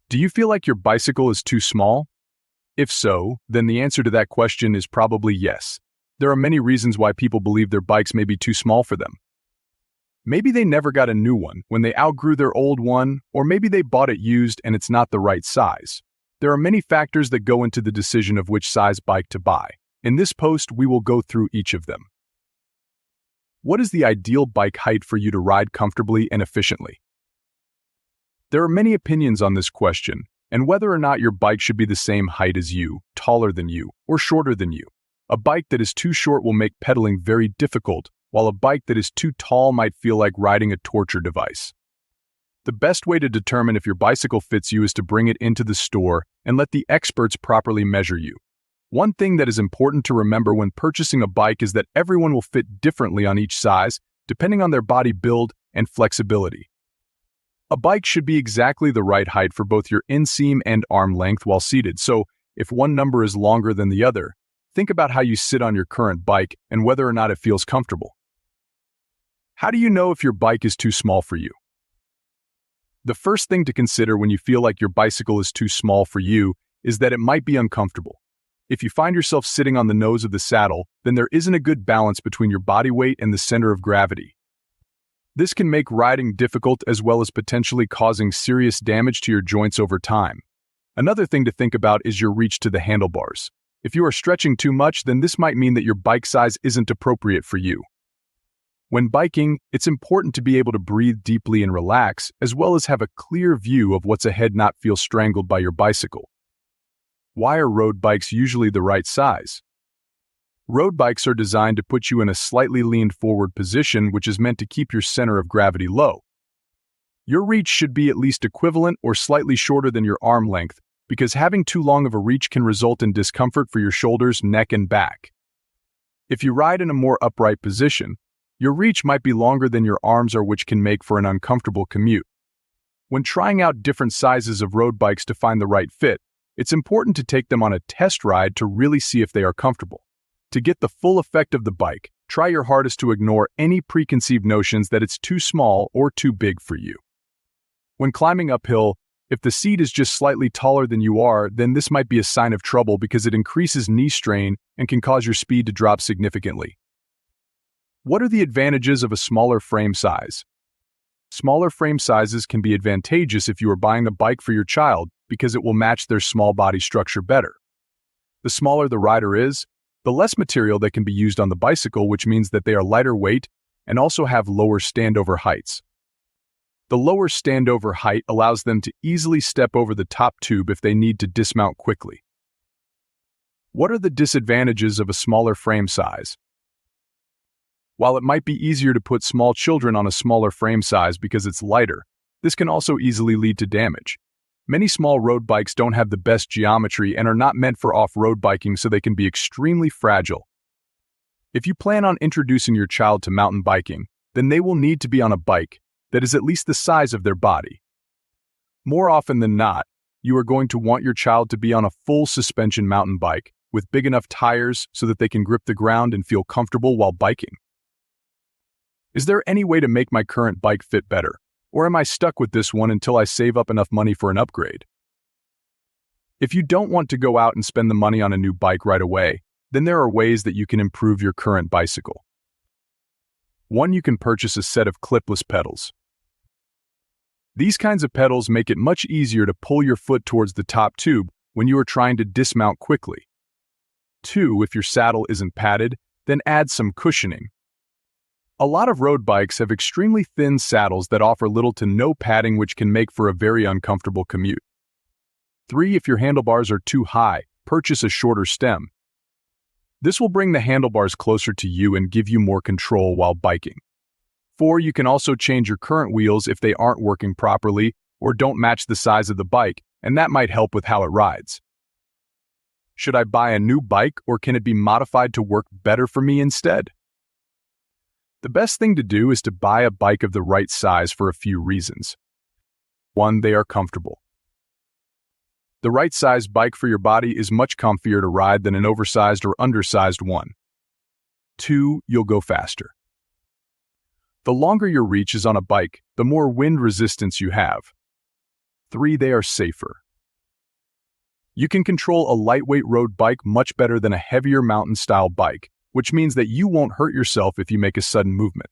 Do you feel like your bicycle is too small? If so, then the answer to that question is probably yes. There are many reasons why people believe their bikes may be too small for them. Maybe they never got a new one when they outgrew their old one, or maybe they bought it used and it's not the right size. There are many factors that go into the decision of which size bike to buy. In this post, we will go through each of them. What is the ideal bike height for you to ride comfortably and efficiently? There are many opinions on this question, and whether or not your bike should be the same height as you, taller than you, or shorter than you. A bike that is too short will make pedaling very difficult, while a bike that is too tall might feel like riding a torture device. The best way to determine if your bicycle fits you is to bring it into the store and let the experts properly measure you. One thing that is important to remember when purchasing a bike is that everyone will fit differently on each size, depending on their body build and flexibility. A bike should be exactly the right height for both your inseam and arm length while seated, so if one number is longer than the other, think about how you sit on your current bike and whether or not it feels comfortable. How do you know if your bike is too small for you? The first thing to consider when you feel like your bicycle is too small for you is that it might be uncomfortable. If you find yourself sitting on the nose of the saddle, then there isn't a good balance between your body weight and the center of gravity. This can make riding difficult as well as potentially causing serious damage to your joints over time. Another thing to think about is your reach to the handlebars. If you are stretching too much, then this might mean that your bike size isn't appropriate for you. When biking, it's important to be able to breathe deeply and relax, as well as have a clear view of what's ahead, not feel strangled by your bicycle. Why are road bikes usually the right size? Road bikes are designed to put you in a slightly leaned forward position, which is meant to keep your center of gravity low. Your reach should be at least equivalent or slightly shorter than your arm length, because having too long of a reach can result in discomfort for your shoulders, neck, and back. If you ride in a more upright position, your reach might be longer than your arms are, which can make for an uncomfortable commute. When trying out different sizes of road bikes to find the right fit, it's important to take them on a test ride to really see if they are comfortable. To get the full effect of the bike, try your hardest to ignore any preconceived notions that it's too small or too big for you. When climbing uphill, if the seat is just slightly taller than you are, then this might be a sign of trouble because it increases knee strain and can cause your speed to drop significantly. What are the advantages of a smaller frame size? Smaller frame sizes can be advantageous if you are buying a bike for your child because it will match their small body structure better. The smaller the rider is, the less material that can be used on the bicycle, which means that they are lighter weight and also have lower standover heights. The lower standover height allows them to easily step over the top tube if they need to dismount quickly. What are the disadvantages of a smaller frame size? While it might be easier to put small children on a smaller frame size because it's lighter, this can also easily lead to damage. Many small road bikes don't have the best geometry and are not meant for off-road biking, so they can be extremely fragile. If you plan on introducing your child to mountain biking, then they will need to be on a bike that is at least the size of their body. More often than not, you are going to want your child to be on a full suspension mountain bike with big enough tires so that they can grip the ground and feel comfortable while biking. Is there any way to make my current bike fit better, or am I stuck with this one until I save up enough money for an upgrade? If you don't want to go out and spend the money on a new bike right away, then there are ways that you can improve your current bicycle. 1. You can purchase a set of clipless pedals. These kinds of pedals make it much easier to pull your foot towards the top tube when you are trying to dismount quickly. 2. If your saddle isn't padded, then add some cushioning. A lot of road bikes have extremely thin saddles that offer little to no padding, which can make for a very uncomfortable commute. 3. If your handlebars are too high, purchase a shorter stem. This will bring the handlebars closer to you and give you more control while biking. 4. You can also change your current wheels if they aren't working properly or don't match the size of the bike, and that might help with how it rides. Should I buy a new bike, or can it be modified to work better for me instead? The best thing to do is to buy a bike of the right size for a few reasons. 1. They are comfortable. The right size bike for your body is much comfier to ride than an oversized or undersized one. 2. You'll go faster. The longer your reach is on a bike, the more wind resistance you have. 3. They are safer. You can control a lightweight road bike much better than a heavier mountain-style bike, which means that you won't hurt yourself if you make a sudden movement.